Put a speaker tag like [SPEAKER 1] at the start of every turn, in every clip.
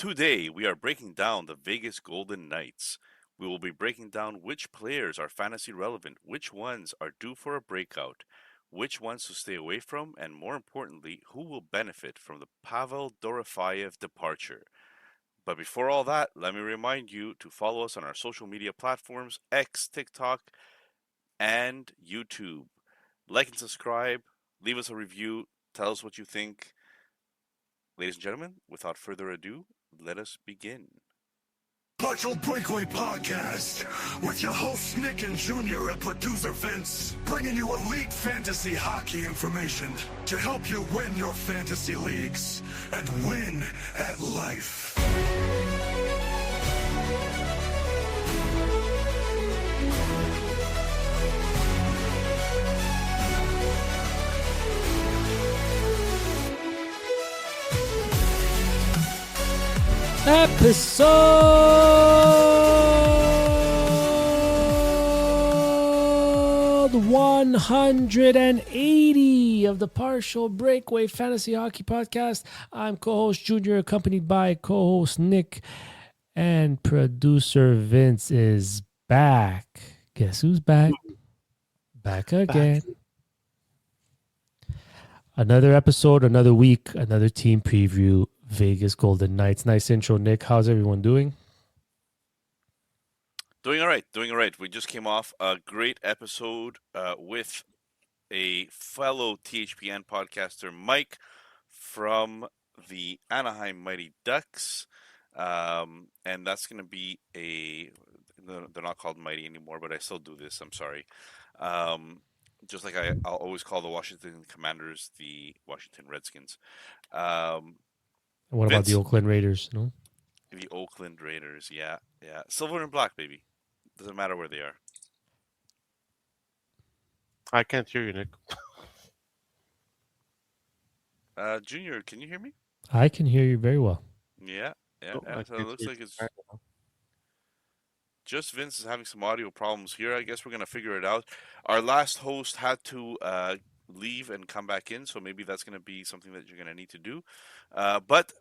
[SPEAKER 1] Today, we are breaking down the Vegas Golden Knights. We will be breaking down which players are fantasy relevant, which ones are due for a breakout, which ones to stay away from, and more importantly, who will benefit from the Pavel Dorofeyev departure. But before all that, let me remind you to follow us on our social media platforms X, TikTok, and YouTube. Like and subscribe, leave us a review, tell us what you think. Ladies and gentlemen, without further ado, let us begin.
[SPEAKER 2] Partial Breakaway Podcast with your hosts Nick and Junior and producer Vince, bringing you elite fantasy hockey information to help you win your fantasy leagues and win at life.
[SPEAKER 3] Episode 180 of the Partial Breakaway Fantasy Hockey Podcast. I'm co-host Junior, accompanied by co-host Nick, and producer Vince is back. Guess who's back? Back again. Another episode, another week, another team preview. Vegas Golden Knights. Nice intro, Nick. How's everyone doing?
[SPEAKER 1] Doing all right. We just came off a great episode with a fellow THPN podcaster, Mike, from the Anaheim Mighty Ducks. And that's going to be they're not called Mighty anymore, but I still do this. I'm sorry. Just like I'll always call the Washington Commanders the Washington Redskins.
[SPEAKER 3] What about the Oakland Raiders? No?
[SPEAKER 1] The Oakland Raiders, yeah. Silver and black, baby. Doesn't matter where they are.
[SPEAKER 4] I can't hear you, Nick.
[SPEAKER 1] Junior, can you hear me?
[SPEAKER 3] I can hear you very well.
[SPEAKER 1] Yeah. So it looks like it's just Vince is having some audio problems here. I guess we're going to figure it out. Our last host had to leave and come back in, so maybe that's going to be something that you're going to need to do. But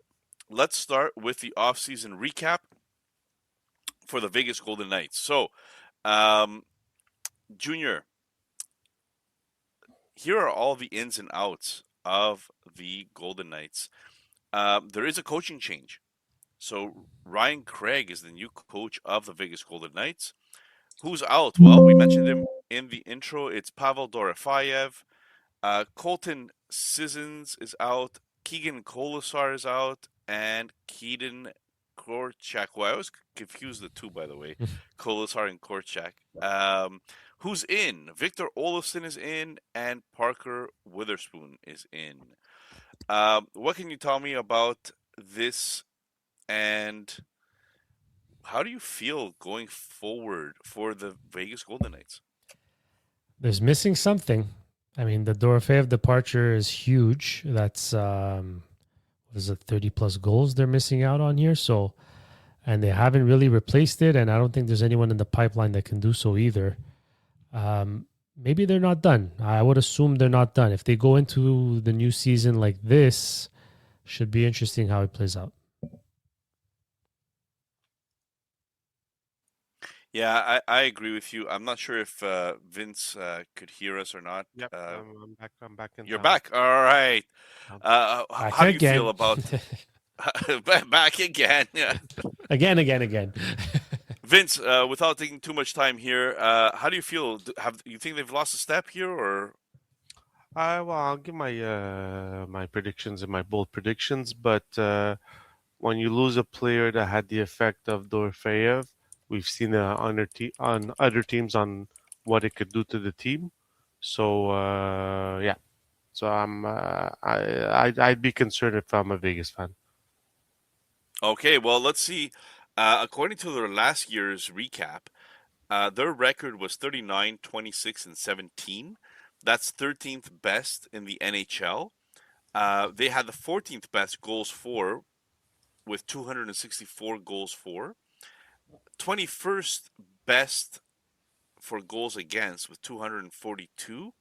[SPEAKER 1] let's start with the offseason recap for the Vegas Golden Knights. So, Junior, here are all the ins and outs of the Golden Knights. There is a coaching change. So, Ryan Craig is the new coach of the Vegas Golden Knights. Who's out? Well, we mentioned him in the intro. It's Pavel Dorofeyev. Colton Sissons is out. Keegan Colasar is out. And Keaton Korchak. Well, I always confuse the two, by the way. Colasar and Korchak. Who's in? Victor Olofsson is in. And Parker Witherspoon is in. What can you tell me about this? And how do you feel going forward for the Vegas Golden Knights?
[SPEAKER 3] There's missing something. I mean, the Dorofeyev departure is huge. That's, 30-plus goals they're missing out on here. So, and they haven't really replaced it, and I don't think there's anyone in the pipeline that can do so either. Maybe they're not done. I would assume they're not done. If they go into the new season like this, should be interesting how it plays out.
[SPEAKER 1] Yeah, I agree with you. I'm not sure if Vince could hear us or not.
[SPEAKER 4] Yep, I'm back. I'm back in.
[SPEAKER 1] You're back. All right. How do you feel about back again? Yeah.
[SPEAKER 3] Again.
[SPEAKER 1] Vince, without taking too much time here, how do you feel? You think they've lost a step here, or?
[SPEAKER 4] Well, I'll give my my predictions and my bold predictions. But when you lose a player that had the effect of Dorofeyev, we've seen on other teams on what it could do to the team. So yeah, so I'd be concerned if I'm a Vegas fan.
[SPEAKER 1] Okay, well, let's see. According to their last year's recap, their record was 39, 26, and 17. That's 13th best in the NHL. They had the 14th best goals for, with 264 goals for. 21st best for goals against with 242.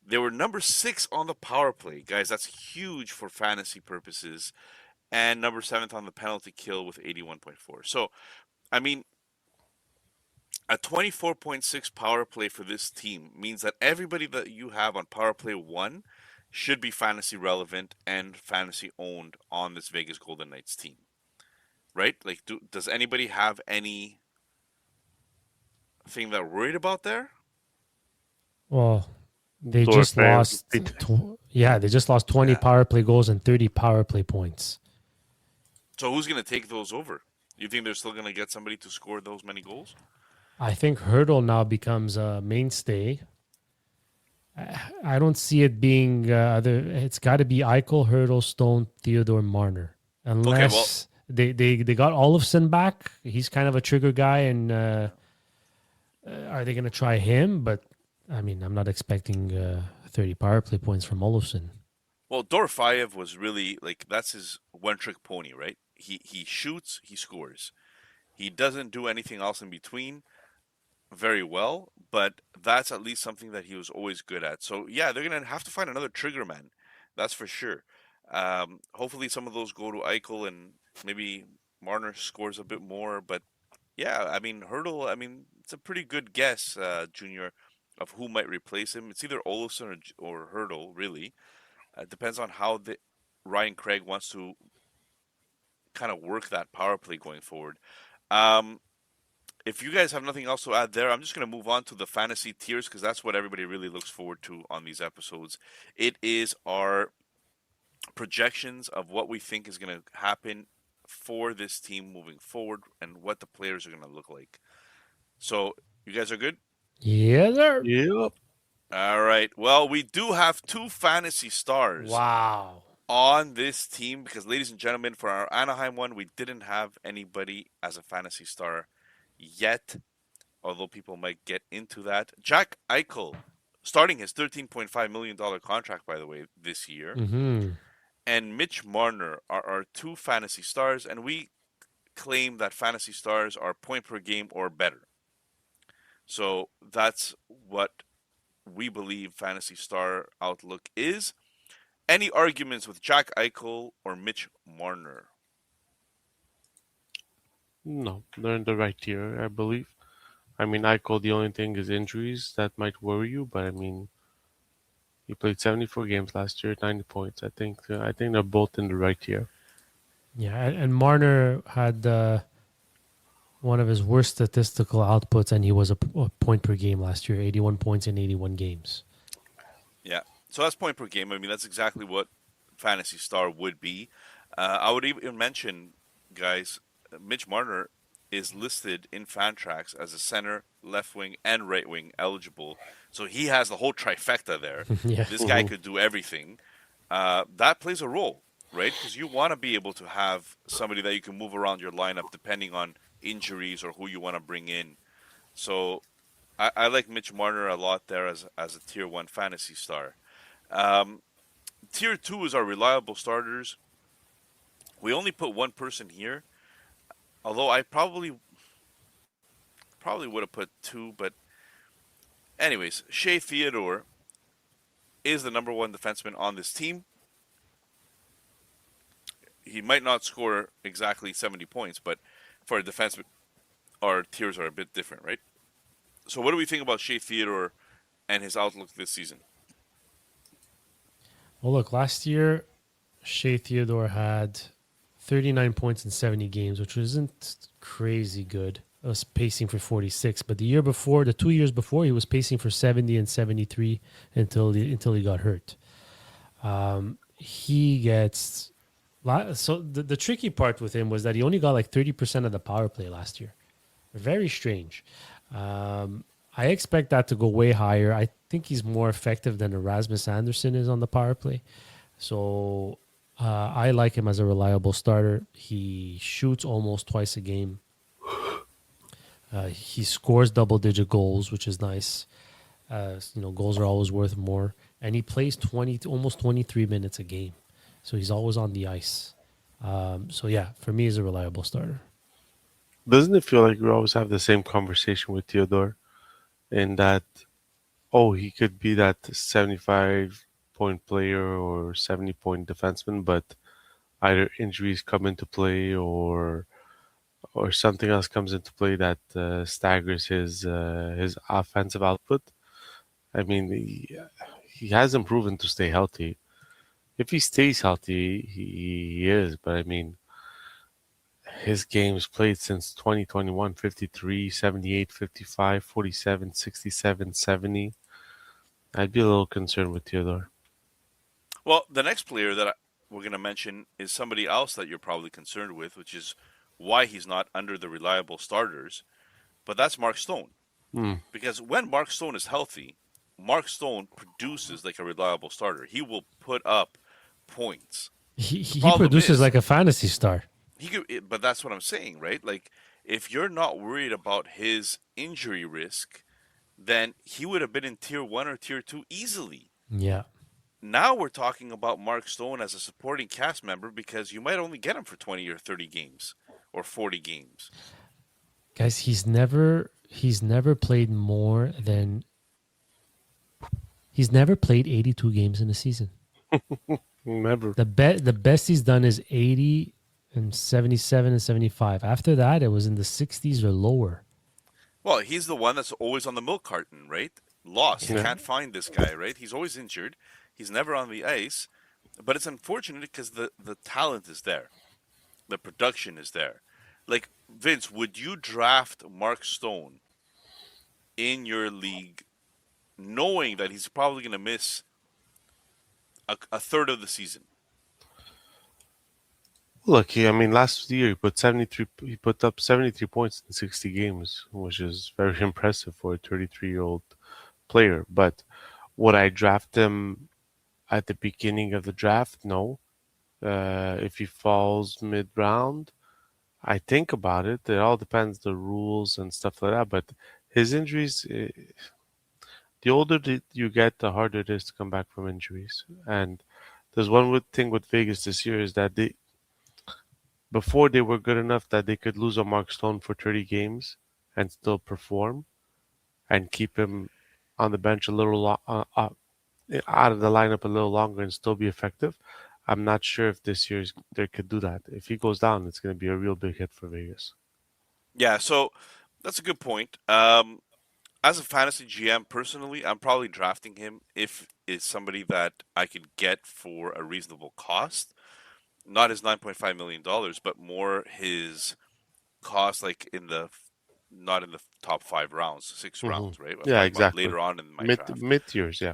[SPEAKER 1] They were number 6 on the power play. Guys, that's huge for fantasy purposes. and number 7th on the penalty kill with 81.4. So, I mean, a 24.6 power play for this team means that everybody that you have on power play 1 should be fantasy relevant and fantasy owned on this Vegas Golden Knights team. Right? Like, does anybody have anything they're worried about there?
[SPEAKER 3] Well, they just
[SPEAKER 4] Dorofeyev,
[SPEAKER 3] lost. They just lost 20
[SPEAKER 1] Yeah.
[SPEAKER 3] power play goals and 30 power play points.
[SPEAKER 1] So who's going to take those over? You think they're still going to get somebody to score those many goals?
[SPEAKER 3] I think Hurdle now becomes a mainstay. I don't see it being other. It's got to be Eichel, Hurdle, Stone, Theodore, Marner. Unless they got Olofsson back. He's kind of a trigger guy, and are they going to try him? But I mean, I'm not expecting 30 power play points from Olofsson.
[SPEAKER 1] Well, Dorofeyev was really like that's his one trick pony, right? He shoots, he scores. He doesn't do anything else in between very well, but that's at least something that he was always good at. So yeah, they're gonna have to find another trigger man, that's for sure. Hopefully, some of those go to Eichel and maybe Marner scores a bit more. But yeah, I mean Hurdle. I mean it's a pretty good guess, Junior, of who might replace him. It's either Olofsson or Hurdle, really. Depends on how Ryan Craig wants to kind of work that power play going forward. Um, if you guys have nothing else to add there, I'm just going to move on to the fantasy tiers because that's what everybody really looks forward to on these episodes. It is our projections of what we think is going to happen for this team moving forward and what the players are going to look like. So, you guys are good?
[SPEAKER 3] Yeah, sir.
[SPEAKER 4] Yep.
[SPEAKER 1] All right. Well, we do have 2 fantasy stars.
[SPEAKER 3] Wow.
[SPEAKER 1] On this team because, ladies and gentlemen, for our Anaheim one, we didn't have anybody as a fantasy star yet, although people might get into that. Jack Eichel, starting his $13.5 million contract, by the way, this year,
[SPEAKER 3] Mm-hmm.
[SPEAKER 1] and Mitch Marner are our 2 fantasy stars, and we claim that fantasy stars are point per game or better. So that's what we believe fantasy star outlook is. Any arguments with Jack Eichel or Mitch Marner?
[SPEAKER 4] No, they're in the right tier, I believe. I mean, Eichel, the only thing is injuries that might worry you, but I mean, he played 74 games last year, 90 points. I think they're both in the right tier.
[SPEAKER 3] Yeah, and Marner had one of his worst statistical outputs, and he was a point per game last year, 81 points in 81 games.
[SPEAKER 1] Yeah. So that's point per game. I mean, that's exactly what fantasy star would be. I would even mention, guys, Mitch Marner is listed in Fantrax as a center, left wing, and right wing eligible. So he has the whole trifecta there.
[SPEAKER 3] Yeah.
[SPEAKER 1] This guy could do everything. That plays a role, right? Because you want to be able to have somebody that you can move around your lineup depending on injuries or who you want to bring in. So I like Mitch Marner a lot there as a tier 1 fantasy star. Tier 2 is our reliable starters. We only put one person here, although I probably would have put 2, but anyways, Shea Theodore is the number 1 defenseman on this team. He might not score exactly 70 points, but for a defenseman, our tiers are a bit different, right? So what do we think about Shea Theodore and his outlook this season?
[SPEAKER 3] Well, look, last year, Shea Theodore had 39 points in 70 games, which isn't crazy good. It was pacing for 46, but the 2 years before, he was pacing for 70 and 73 until he got hurt. He gets so the tricky part with him was that he only got like 30% of the power play last year. Very strange. I expect that to go way higher. I think he's more effective than Erasmus Anderson is on the power play. So I like him as a reliable starter. He shoots almost twice a game. He scores double-digit goals, which is nice. Goals are always worth more. And he plays almost 23 minutes a game. So he's always on the ice. So yeah, for me, he's a reliable starter.
[SPEAKER 4] Doesn't it feel like we always have the same conversation with Theodore in that, he could be that 75-point player or 70-point defenseman, but either injuries come into play or something else comes into play that staggers his offensive output. I mean, he hasn't proven to stay healthy. If he stays healthy, he is. But I mean, his games played since 2021: 53, 78, 55, 47, 67, 70. I'd be a little concerned with Theodore.
[SPEAKER 1] Well, the next player that we're going to mention is somebody else that you're probably concerned with, which is why he's not under the reliable starters, but that's Mark Stone.
[SPEAKER 4] Hmm.
[SPEAKER 1] Because when Mark Stone is healthy, Mark Stone produces like a reliable starter. He will put up points. The
[SPEAKER 3] He
[SPEAKER 1] problem
[SPEAKER 3] produces
[SPEAKER 1] is
[SPEAKER 3] like a fantasy star.
[SPEAKER 1] he could, but that's what I'm saying, right? Like if you're not worried about his injury risk, then he would have been in tier 1 or tier 2 easily.
[SPEAKER 3] Yeah.
[SPEAKER 1] Now we're talking about Mark Stone as a supporting cast member because you might only get him for 20 or 30 games or 40 games.
[SPEAKER 3] Guys, he's never played more than he's never played 82 games in a season.
[SPEAKER 4] Never.
[SPEAKER 3] The best he's done is 80 and 77 and 75. After that, it was in the 60s or lower.
[SPEAKER 1] Well, he's the one that's always on the milk carton, right? Lost.
[SPEAKER 4] Yeah.
[SPEAKER 1] Can't find this guy, right? He's always injured. He's never on the ice. But it's unfortunate because the talent is there. The production is there. Like, Vince, would you draft Mark Stone in your league knowing that he's probably going to miss a third of the season?
[SPEAKER 4] Look, I mean, last year he put 73. He put up 73 points in 60 games, which is very impressive for a 33-year-old player. But would I draft him at the beginning of the draft? No. If he falls mid-round, I think about it. It all depends the rules and stuff like that. But his injuries, the older you get, the harder it is to come back from injuries. And there's one thing with Vegas this year is that before they were good enough that they could lose a Mark Stone for 30 games and still perform and keep him on the bench a little out of the lineup a little longer and still be effective. I'm not sure if this year they could do that. If he goes down, it's going to be a real big hit for Vegas.
[SPEAKER 1] Yeah, so that's a good point. As a fantasy GM, personally, I'm probably drafting him if it's somebody that I could get for a reasonable cost. Not his $9.5 million, but more his cost, like not in the top 5 rounds, 6
[SPEAKER 4] Hmm.
[SPEAKER 1] rounds, right? I'm
[SPEAKER 4] Yeah,
[SPEAKER 1] talking about
[SPEAKER 4] exactly.
[SPEAKER 1] later on in my
[SPEAKER 4] Mid
[SPEAKER 1] draft.
[SPEAKER 4] mid tiers, yeah.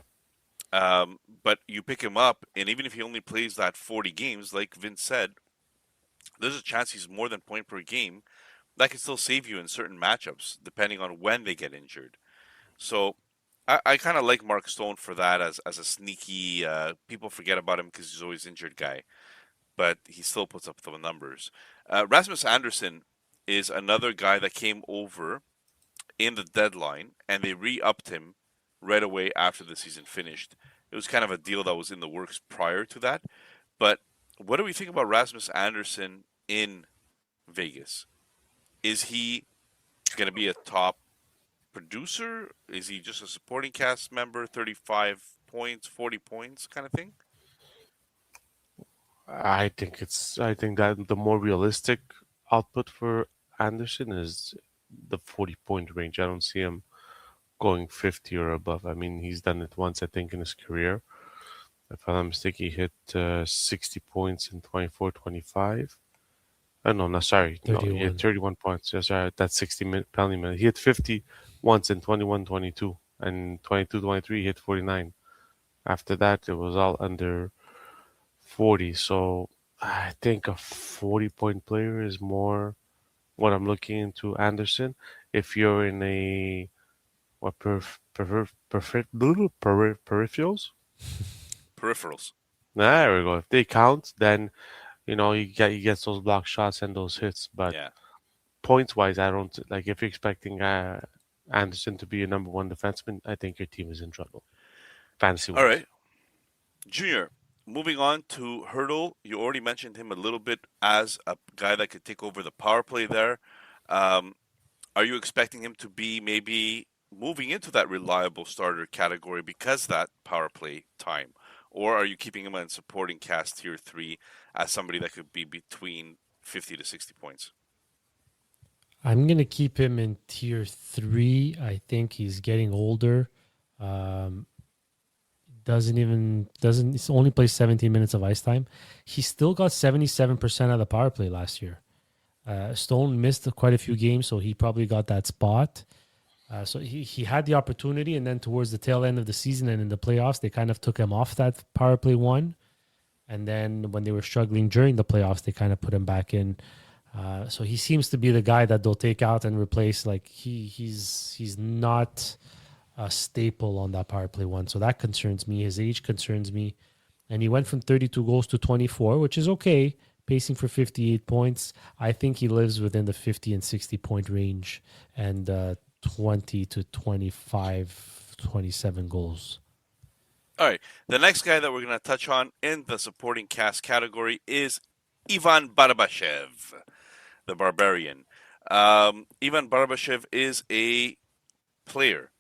[SPEAKER 1] But you pick him up, and even if he only plays that 40 games, like Vince said, there's a chance he's more than point per game. That can still save you in certain matchups, depending on when they get injured. So I kind of like Mark Stone for that as a sneaky. People forget about him because he's always injured guy, but he still puts up the numbers. Rasmus Anderson is another guy that came over in the deadline, and they re-upped him right away after the season finished. It was kind of a deal that was in the works prior to that. But what do we think about Rasmus Anderson in Vegas? Is he going to be a top producer? Is he just a supporting cast member, 35 points, 40 points kind of thing?
[SPEAKER 4] I think that the more realistic output for Anderson is the 40-point range. I don't see him going 50 or above. I mean, he's done it once, I think, in his career. If I'm not mistaken, he hit 60 points in 24-25. No, no, sorry. No, he
[SPEAKER 3] 31.
[SPEAKER 4] had 31 points. Yeah, sorry, that's 60 penalty minutes. He hit 50 once in 21-22. And 22-23, he hit 49. After that, it was all under 40. So I think a 40-point player is more what I'm looking into Anderson. If you're in a what peripherals?
[SPEAKER 1] Peripherals.
[SPEAKER 4] There we go. If they count, then he gets those block shots and those hits. But
[SPEAKER 1] Yeah.
[SPEAKER 4] points wise, I don't like if you're expecting Anderson to be a number one defenseman. I think your team is in trouble, fantasy
[SPEAKER 1] All
[SPEAKER 4] wise.
[SPEAKER 1] right. Junior, moving on to Hurdle. You already mentioned him a little bit as a guy that could take over the power play there. Um, are you expecting him to be maybe moving into that reliable starter category because that power play time? or are you keeping him in supporting cast tier 3 as somebody that could be between 50 to 60 points?
[SPEAKER 3] I'm gonna keep him in tier 3. I think he's getting older. Um, he's only plays 17 minutes of ice time. He still got 77% of the power play last year. Stone missed quite a few games, so he probably got that spot. So he had the opportunity, and then towards the tail end of the season and in the playoffs, they kind of took him off that power play one. And then when they were struggling during the playoffs, they kind of put him back in. So he seems to be the guy that they'll take out and replace. Like he's not a staple on that power play one. So that concerns me. His age concerns me. And he went from 32 goals to 24, which is okay, pacing for 58 points. I think he lives within the 50 and 60 point range and 20 to 25, 27 goals.
[SPEAKER 1] All right. The next guy that we're going to touch on in the supporting cast category is Ivan Barbashev, the Barbarian. Ivan Barbashev is a player.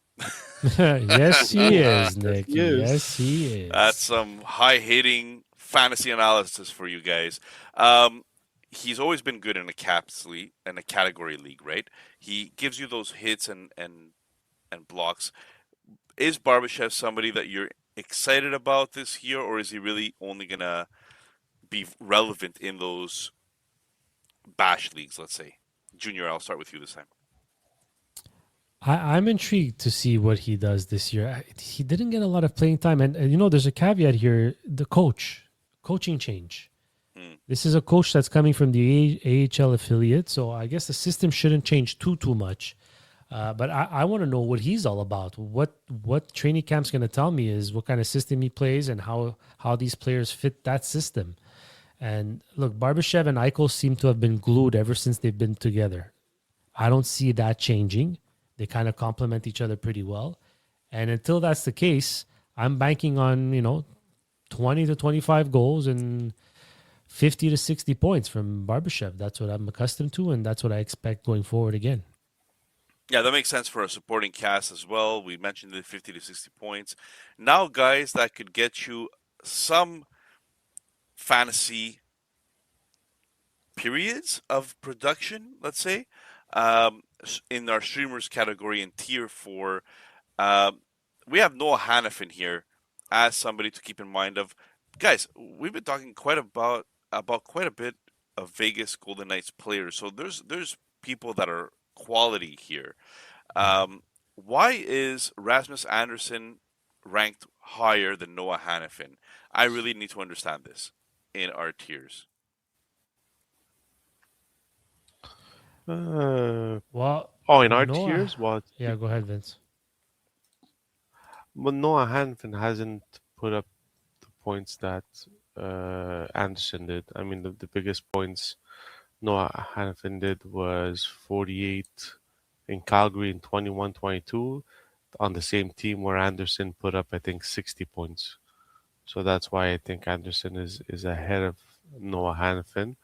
[SPEAKER 3] Yes, he is, Nick.
[SPEAKER 4] He is.
[SPEAKER 3] Yes, he is.
[SPEAKER 1] That's some high-hitting fantasy analysis for you guys. He's always been good in a caps league, in a category league, right? He gives you those hits and blocks. Is Barbashev somebody that you're excited about this year, or is he really only gonna be relevant in those bash leagues? Let's say, Junior. I'll start with you this time.
[SPEAKER 3] I'm intrigued to see what he does this year. He didn't get a lot of playing time. And you know, there's a caveat here. The coaching change. This is a coach that's coming from the AHL affiliate. So I guess the system shouldn't change too much. But I want to know what he's all about. What training camp's going to tell me is what kind of system he plays and how these players fit that system. And look, Barbashev and Eichel seem to have been glued ever since they've been together. I don't see that changing. They kind of complement each other pretty well. And until that's the case, I'm banking on, 20 to 25 goals and 50 to 60 points from Barbashev. That's what I'm accustomed to, and that's what I expect going forward again.
[SPEAKER 1] Yeah, that makes sense for a supporting cast as well. We mentioned the 50 to 60 points. Now, guys that could get you some fantasy periods of production, let's say, in our streamers category in tier 4, we have Noah Hannafin here as somebody to keep in mind of. Guys, we've been talking about quite a bit of Vegas Golden Knights players, so there's people that are quality here. Why is Rasmus Andersson ranked higher than Noah Hannafin? I really need to understand this in our tiers.
[SPEAKER 4] In our tiers? What?
[SPEAKER 3] Yeah, go ahead, Vince.
[SPEAKER 4] But Noah Hanfin hasn't put up the points that Anderson did. I mean, the biggest points Noah Hanfin did was 48 in Calgary in 21-22 on the same team where Anderson put up, I think, 60 points. So that's why I think Anderson is ahead of Noah Hanfin.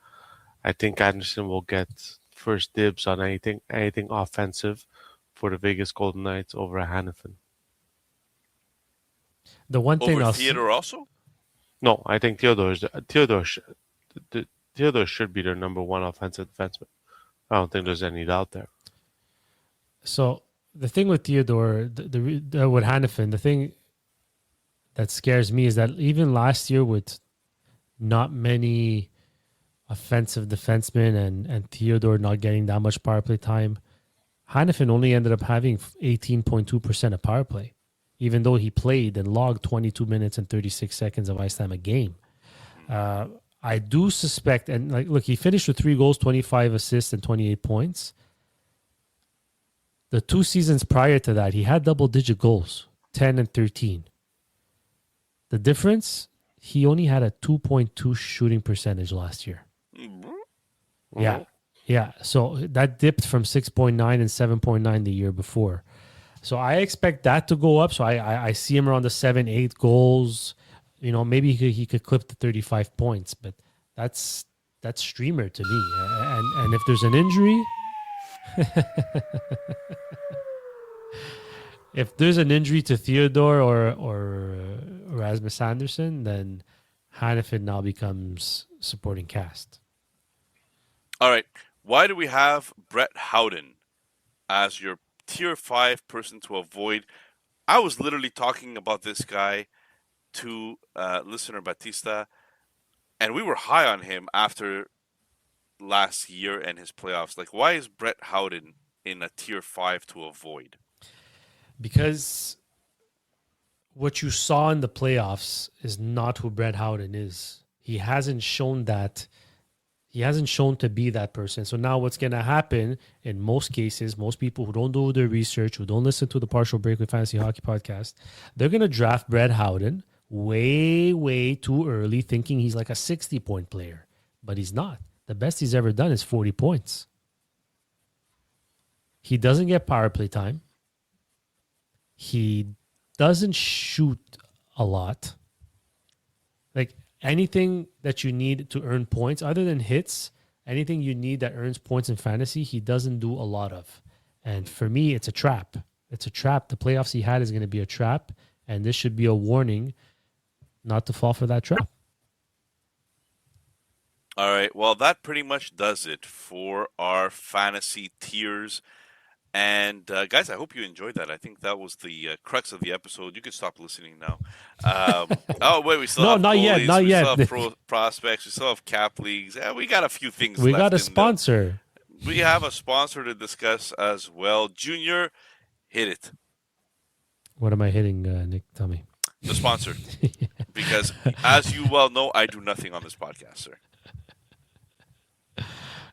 [SPEAKER 4] I think Anderson will get first dibs on anything offensive for the Vegas Golden Knights over Hanfin.
[SPEAKER 3] The one thing
[SPEAKER 1] over Theodore also?
[SPEAKER 4] No, I think Theodore should be their number one offensive defenseman. I don't think there's any doubt there.
[SPEAKER 3] So the thing with Theodore, with Hannafin, the thing that scares me is that even last year with not many offensive defensemen and Theodore not getting that much power play time, Hannafin only ended up having 18.2% of power play, even though he played and logged 22 minutes and 36 seconds of ice time a game. I do suspect, and look, he finished with 3 goals, 25 assists, and 28 points. The 2 seasons prior to that, he had double-digit goals, 10 and 13. The difference, he only had a 2.2 shooting percentage last year.
[SPEAKER 1] Mm-hmm.
[SPEAKER 3] Yeah. So that dipped from 6.9 and 7.9 the year before. So I expect that to go up. So I see him around the 7-8 goals. Maybe he could clip the 35 points, but that's streamer to me. And if there's an injury, if there's an injury to Theodore or Rasmus Anderson, then Hannafin now becomes supporting cast.
[SPEAKER 1] All right. Why do we have Brett Howden as your tier 5 person to avoid? I was literally talking about this guy to listener Batista, and we were high on him after last year and his playoffs. Like, why is Brett Howden in a tier 5 to avoid?
[SPEAKER 3] Because what you saw in the playoffs is not who Brett Howden is. He hasn't shown that. He hasn't shown to be that person. So now what's going to happen in most cases, most people who don't do their research, who don't listen to the Partial Break with Fantasy Hockey podcast, they're going to draft Brett Howden way, way too early, thinking he's like a 60-point player. But he's not. The best he's ever done is 40 points. He doesn't get power play time. He doesn't shoot a lot. Like, anything that you need to earn points, other than hits, anything you need that earns points in fantasy, he doesn't do a lot of. And for me, it's a trap. It's a trap. The playoffs he had is going to be a trap, and this should be a warning not to fall for that trap.
[SPEAKER 1] All right. Well, that pretty much does it for our fantasy tiers. And guys, I hope you enjoyed that. I think that was the crux of the episode. You can stop listening now. Oh wait, we still have
[SPEAKER 3] not
[SPEAKER 1] goalies,
[SPEAKER 3] yet, not
[SPEAKER 1] we
[SPEAKER 3] yet.
[SPEAKER 1] still have prospects. We still have cap leagues. We got a few things.
[SPEAKER 3] We
[SPEAKER 1] left
[SPEAKER 3] got a
[SPEAKER 1] in
[SPEAKER 3] sponsor.
[SPEAKER 1] We have a sponsor to discuss as well. Junior, hit it.
[SPEAKER 3] What am I hitting, Nick? Tell me.
[SPEAKER 1] The sponsor, because as you well know, I do nothing on this podcast, sir.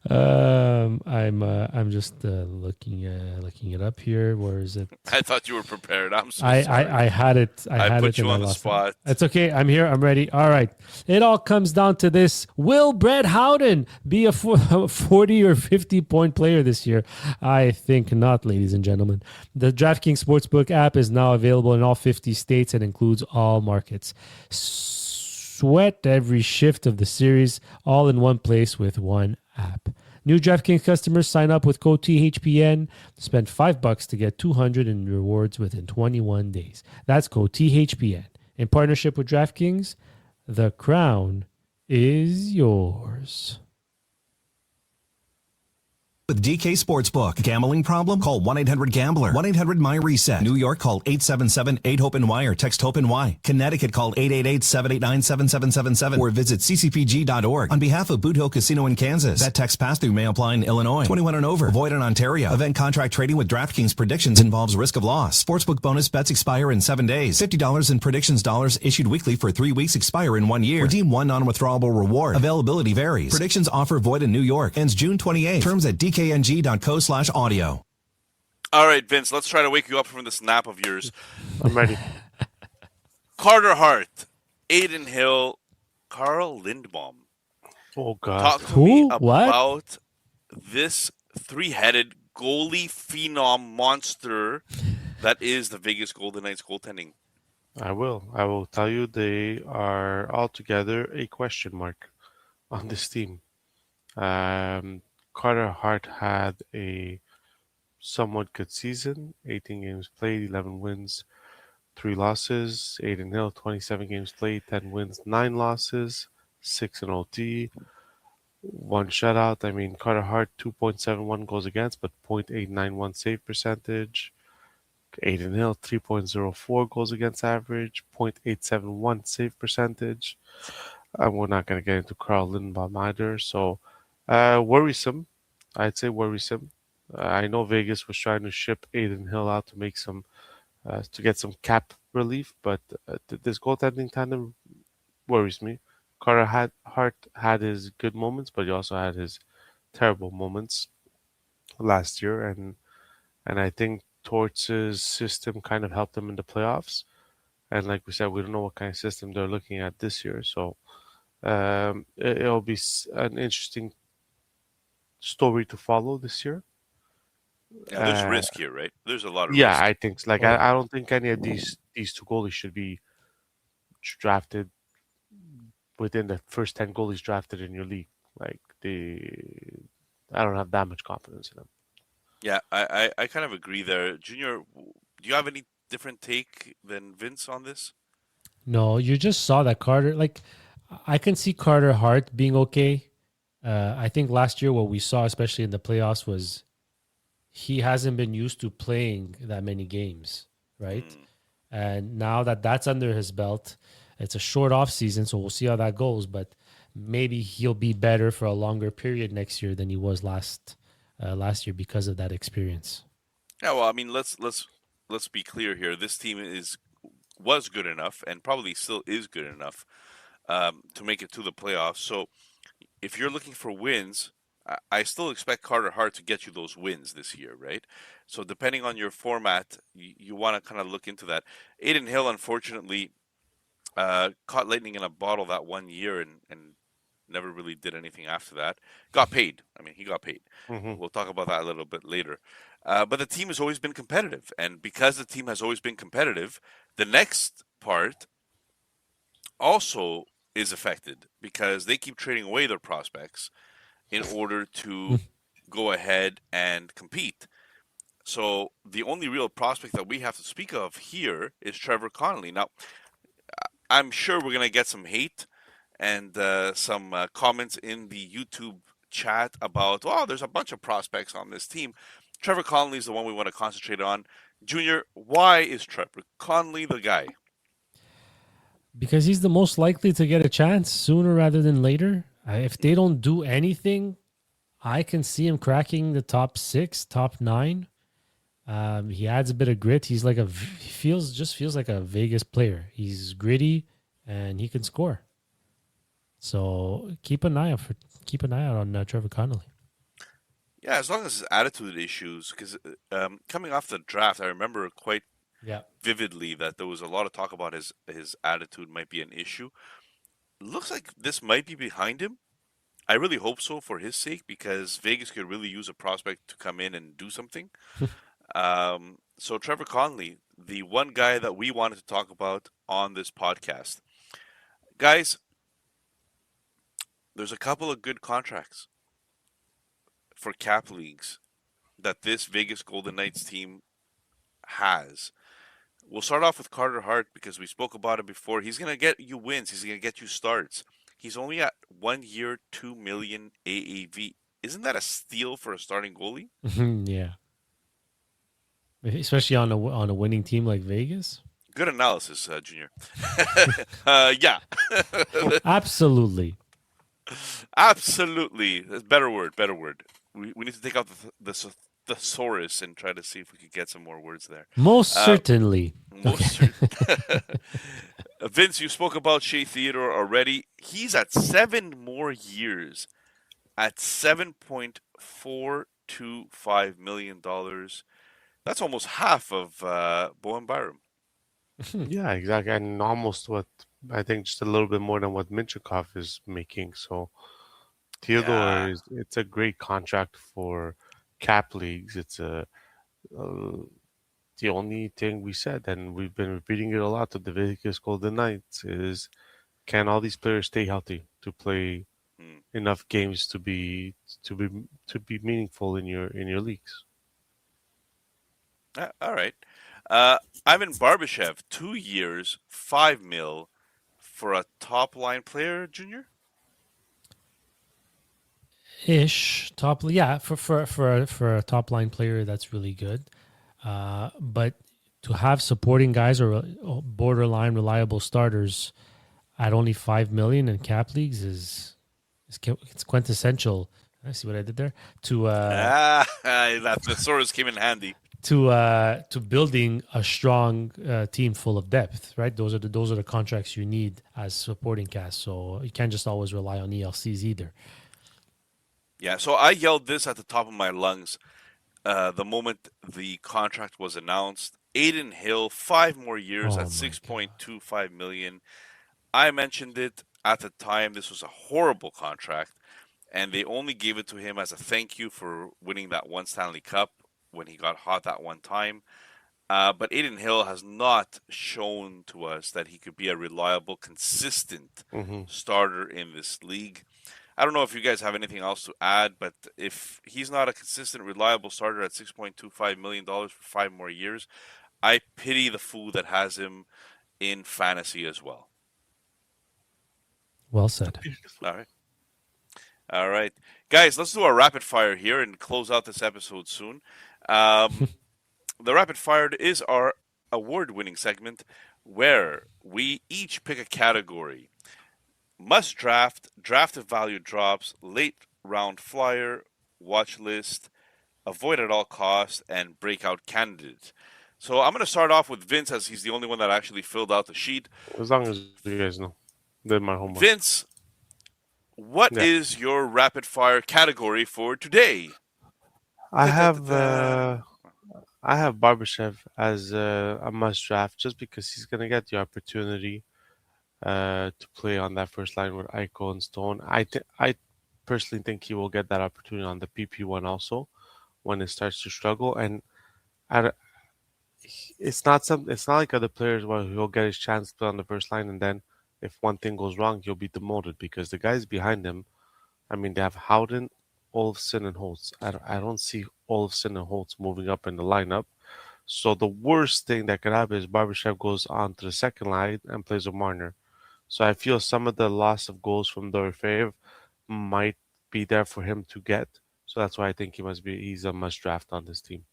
[SPEAKER 3] I'm just looking it up here. Where is it?
[SPEAKER 1] I thought you were prepared. I'm so sorry.
[SPEAKER 3] I had it. I had
[SPEAKER 1] put
[SPEAKER 3] it
[SPEAKER 1] you
[SPEAKER 3] and
[SPEAKER 1] on
[SPEAKER 3] I
[SPEAKER 1] the
[SPEAKER 3] lost
[SPEAKER 1] spot.
[SPEAKER 3] it. It's okay. I'm here. I'm ready. All right. It all comes down to this: will Brett Howden be a 40 or 50-point player this year? I think not, ladies and gentlemen. The DraftKings Sportsbook app is now available in all 50 states and includes all markets. Sweat every shift of the series all in one place with one app. New DraftKings customers sign up with code THPN. Spend $5 to get $200 in rewards within 21 days. That's code THPN. In partnership with DraftKings, the crown is yours.
[SPEAKER 5] With DK Sportsbook. Gambling problem? Call 1-800-GAMBLER. 1-800-MY-RESET. New York, call 877-8-HOPE-NY or text HOPE-NY. Connecticut, call 888-789-7777 or visit ccpg.org. On behalf of Boot Hill Casino in Kansas, that text pass-through may apply in Illinois. 21 and over. Void in Ontario. Event contract trading with DraftKings predictions involves risk of loss. Sportsbook bonus bets expire in 7 days. $50 in predictions dollars issued weekly for 3 weeks expire in 1 year. Redeem one non-withdrawable reward. Availability varies. Predictions offer void in New York. Ends June 28th. Terms at dkng.co/audio.
[SPEAKER 1] All right, Vince, let's try to wake you up from this nap of yours.
[SPEAKER 4] I'm ready.
[SPEAKER 1] Carter Hart, Aiden Hill, Carl Lindbaum.
[SPEAKER 4] Oh, God.
[SPEAKER 1] Talk to
[SPEAKER 3] Who?
[SPEAKER 1] me
[SPEAKER 3] What?
[SPEAKER 1] about this three-headed goalie phenom monster that is the Vegas Golden Knights goaltending.
[SPEAKER 4] I will tell you they are altogether a question mark on this team. Carter Hart had a somewhat good season, 18 games played, 11 wins, 3 losses. Aiden Hill, 27 games played, 10 wins, 9 losses, 6 in OT, 1 shutout. I mean, Carter Hart, 2.71 goals against, but .891 save percentage. Aiden Hill, 3.04 goals against average, .871 save percentage. We're not going to get into Carl Lindbaum either, so worrisome. I'd say worrisome. I know Vegas was trying to ship Aiden Hill out to make some, to get some cap relief, but this goaltending tandem worries me. Carter Hart had his good moments, but he also had his terrible moments last year, and I think Torts' system kind of helped him in the playoffs. And like we said, we don't know what kind of system they're looking at this year, so it'll be an interesting story to follow this year.
[SPEAKER 1] Yeah, there's risk here, right? There's a lot of
[SPEAKER 4] Yeah,
[SPEAKER 1] risk.
[SPEAKER 4] I think so. Like I don't think any of these two goalies should be drafted within the first 10 goalies drafted in your league. Like I don't have that much confidence in them.
[SPEAKER 1] Yeah, I kind of agree there. Junior, do you have any different take than Vince on this?
[SPEAKER 3] No, you just saw that Carter. Like, I can see Carter Hart being okay. I think last year what we saw, especially in the playoffs, was he hasn't been used to playing that many games, right?
[SPEAKER 1] Mm.
[SPEAKER 3] And now that that's under his belt, it's a short off season, so we'll see how that goes. But maybe he'll be better for a longer period next year than he was last year because of that experience.
[SPEAKER 1] Yeah, well, I mean, let's be clear here. This team was good enough, and probably still is good enough to make it to the playoffs. So if you're looking for wins, I still expect Carter Hart to get you those wins this year, right? So depending on your format, you want to kind of look into that. Aiden Hill, unfortunately, caught lightning in a bottle that one year and never really did anything after that. Got paid. I mean, he got paid.
[SPEAKER 4] Hmm.
[SPEAKER 1] We'll talk about that a little bit later. But the team has always been competitive. And because the team has always been competitive, the next part also is affected because they keep trading away their prospects in order to go ahead and compete. So the only real prospect that we have to speak of here is Trevor Connolly. Now, I'm sure we're going to get some hate and some comments in the YouTube chat about, oh, there's a bunch of prospects on this team. Trevor Connolly is the one we want to concentrate on. Junior, why is Trevor Connolly the guy?
[SPEAKER 3] Because he's the most likely to get a chance sooner rather than later. If they don't do anything, I can see him cracking the top 6, top 9. He adds a bit of grit. He's like he feels like a Vegas player. He's gritty and he can score. So keep an eye out on Trevor Connolly.
[SPEAKER 1] Yeah, as long as his attitude issues, because coming off the draft, I remember quite vividly that there was a lot of talk about his attitude might be an issue. Looks like this might be behind him. I really hope so for his sake because Vegas could really use a prospect to come in and do something. So Trevor Connolly, the one guy that we wanted to talk about on this podcast. Guys, there's a couple of good contracts for cap leagues that this Vegas Golden Knights team has. We'll start off with Carter Hart because we spoke about it before. He's going to get you wins. He's going to get you starts. He's only at 1 year, $2 million AAV. Isn't that a steal for a starting goalie?
[SPEAKER 3] Yeah. Especially on a winning team like Vegas.
[SPEAKER 1] Good analysis, Junior. Yeah.
[SPEAKER 3] Absolutely.
[SPEAKER 1] Absolutely. Better word. We need to take out the thesaurus and try to see if we could get some more words there.
[SPEAKER 3] Most certainly.
[SPEAKER 1] Vince, you spoke about Shea Theodore already. He's at 7 more years at $7.425 million. That's almost half of Bowen Byram.
[SPEAKER 4] Yeah, exactly. And almost what I think just a little bit more than what Minchikov is making. So Theodore it's a great contract for cap leagues. It's the only thing we said, and we've been repeating it a lot to the Vegas Golden Knights, is can all these players stay healthy to play enough games to be meaningful in your leagues?
[SPEAKER 1] All right. Ivan Barbashev, 2 years, $5 million for a top line player, Junior.
[SPEAKER 3] For a top line player, that's really good. But to have supporting guys or borderline reliable starters at only $5 million in cap leagues is it's quintessential. I see what I did there.
[SPEAKER 1] That thesaurus came in handy.
[SPEAKER 3] To building a strong team full of depth, right? Those are the contracts you need as supporting cast. So you can't just always rely on ELCs either.
[SPEAKER 1] Yeah, so I yelled this at the top of my lungs the moment the contract was announced. Aiden Hill, 5 more years at $6.25 million. I mentioned it at the time. This was a horrible contract, and they only gave it to him as a thank you for winning that one Stanley Cup when he got hot that one time. But Aiden Hill has not shown to us that he could be a reliable, consistent starter in this league. I don't know if you guys have anything else to add, but if he's not a consistent, reliable starter at $6.25 million for 5 more years, I pity the fool that has him in fantasy as well.
[SPEAKER 3] Well said.
[SPEAKER 1] All right. All right. Guys, let's do our rapid fire here and close out this episode soon. The rapid fire is our award winning segment where we each pick a category: must draft, drafted value drops, late round flyer, watch list, avoid at all costs, and breakout candidate. So I'm going to start off with Vince as he's the only one that actually filled out the sheet.
[SPEAKER 4] As long as you guys know, did my homework.
[SPEAKER 1] Vince, what
[SPEAKER 4] Yeah.
[SPEAKER 1] is your rapid fire category for today?
[SPEAKER 4] I have Barbashev as a must draft just because he's gonna get the opportunity to play on that first line with Eichel and Stone. I personally think he will get that opportunity on the PP one also when it starts to struggle. And I, it's not like other players where he'll get his chance to play on the first line and then if one thing goes wrong he'll be demoted because the guys behind him, I mean, they have Howden, Olofsson, and Holtz. I don't see Olofsson and Holtz moving up in the lineup. So the worst thing that could happen is Barbashev goes on to the second line and plays with Marner. So I feel some of the loss of goals from Dorofeyev might be there for him to get. So that's why I think he's a must draft on this team.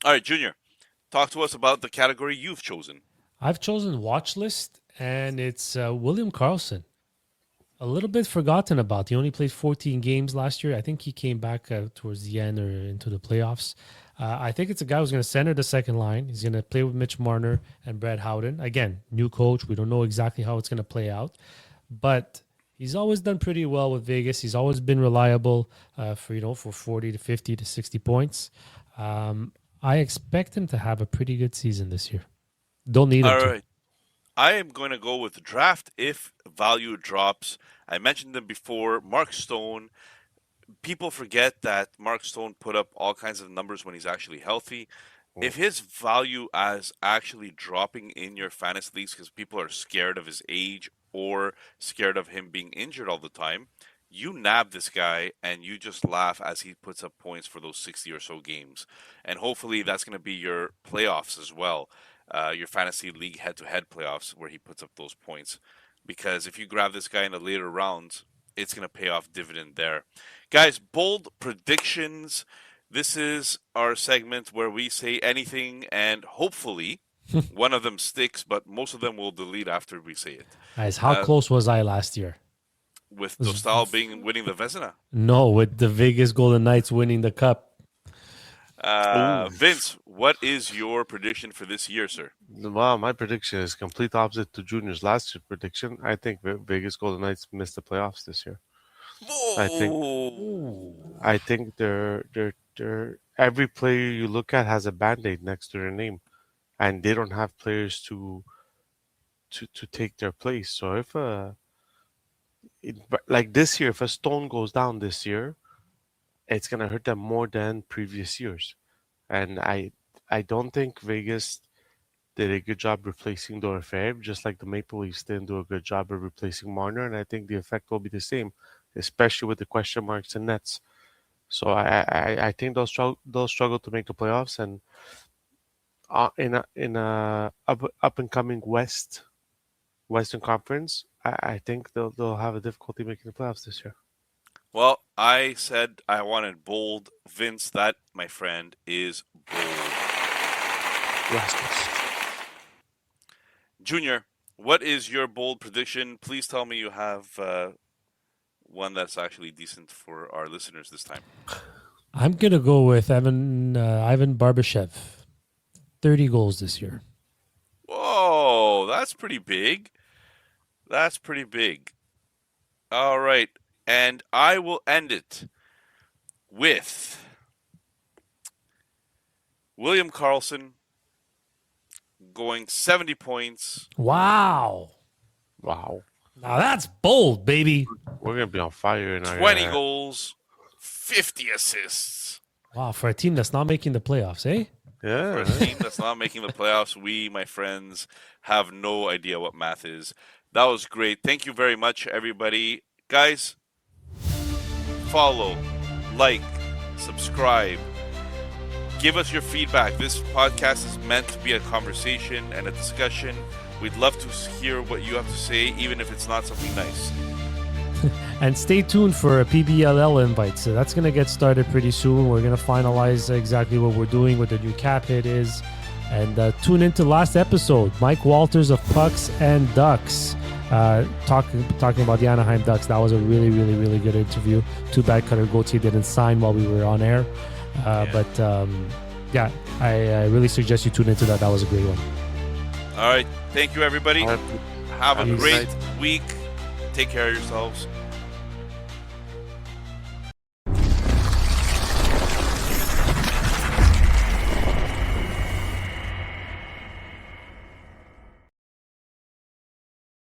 [SPEAKER 1] All right, Junior, talk to us about the category you've chosen.
[SPEAKER 3] I've chosen watch list, and it's William Karlsson. A little bit forgotten about. He only played 14 games last year. I think he came back towards the end or into the playoffs. I think it's a guy who's going to center the second line. He's going to play with Mitch Marner and Brad Howden. Again, new coach. We don't know exactly how it's going to play out. But he's always done pretty well with Vegas. He's always been reliable for 40 to 50 to 60 points. I expect him to have a pretty good season this year. Don't need him
[SPEAKER 1] All
[SPEAKER 3] to.
[SPEAKER 1] right. I am going to go with draft if value drops. I mentioned them before. Mark Stone. People forget that Mark Stone put up all kinds of numbers when he's actually healthy. If his value is actually dropping in your fantasy leagues because people are scared of his age or scared of him being injured all the time, you nab this guy and you just laugh as he puts up points for those 60 or so games. And hopefully that's going to be your playoffs as well. Your fantasy league head-to-head playoffs where he puts up those points. Because if you grab this guy in the later rounds, it's going to pay off dividend there. Guys, bold predictions. This is our segment where we say anything and hopefully one of them sticks, but most of them will delete after we say it.
[SPEAKER 3] Guys, how close was I last year?
[SPEAKER 1] With Dostal winning the Vezina.
[SPEAKER 3] No, with the Vegas Golden Knights winning the Cup.
[SPEAKER 1] Vince, what is your prediction for this year, sir?
[SPEAKER 4] Well, my prediction is complete opposite to Junior's last year's prediction. I think Vegas Golden Knights missed the playoffs this year. I think they're every player you look at has a Band-Aid next to their name, and they don't have players to take their place. So if like this year, if a Stone goes down this year, it's gonna hurt them more than previous years. And I don't think Vegas did a good job replacing Dorofeyev, just like the Maple Leafs didn't do a good job of replacing Marner. And I think the effect will be the same, especially with the question marks and nets. So I think they'll struggle to make the playoffs, and in a up and coming Western Conference, I think they'll have a difficulty making the playoffs this year.
[SPEAKER 1] Well, I said I wanted bold. Vince, that, my friend, is bold.
[SPEAKER 4] Rascals.
[SPEAKER 1] Junior, what is your bold prediction? Please tell me you have one that's actually decent for our listeners this time.
[SPEAKER 3] I'm going to go with Ivan Barbashev. 30 goals this year.
[SPEAKER 1] Whoa, that's pretty big. That's pretty big. All right. And I will end it with William Karlsson going 70 points.
[SPEAKER 3] Wow.
[SPEAKER 4] Wow.
[SPEAKER 3] Now that's bold, baby.
[SPEAKER 4] We're going to be on fire.
[SPEAKER 1] 20 goals, 50 assists.
[SPEAKER 3] Wow, for a team that's not making the playoffs, eh?
[SPEAKER 4] Yeah.
[SPEAKER 1] For a team that's not making the playoffs, we, my friends, have no idea what math is. That was great. Thank you very much, everybody. Guys, follow, like, subscribe Give us your feedback. This podcast is meant to be a conversation and a discussion. We'd love to hear what you have to say, even if it's not something nice.
[SPEAKER 3] And stay tuned for a PBLL invite. So that's going to get started pretty soon. We're going to finalize exactly what we're doing, what the new cap hit is. And tune into last episode, Mike Walters of Pucks and Ducks, talking about the Anaheim Ducks. That was a really, really, really good interview. Too bad Cutter Gauthier didn't sign while we were on air. But I really suggest you tune into that. That was a great one.
[SPEAKER 1] All right. Thank you, everybody. Have a
[SPEAKER 3] Peace.
[SPEAKER 1] great week. Take care of yourselves.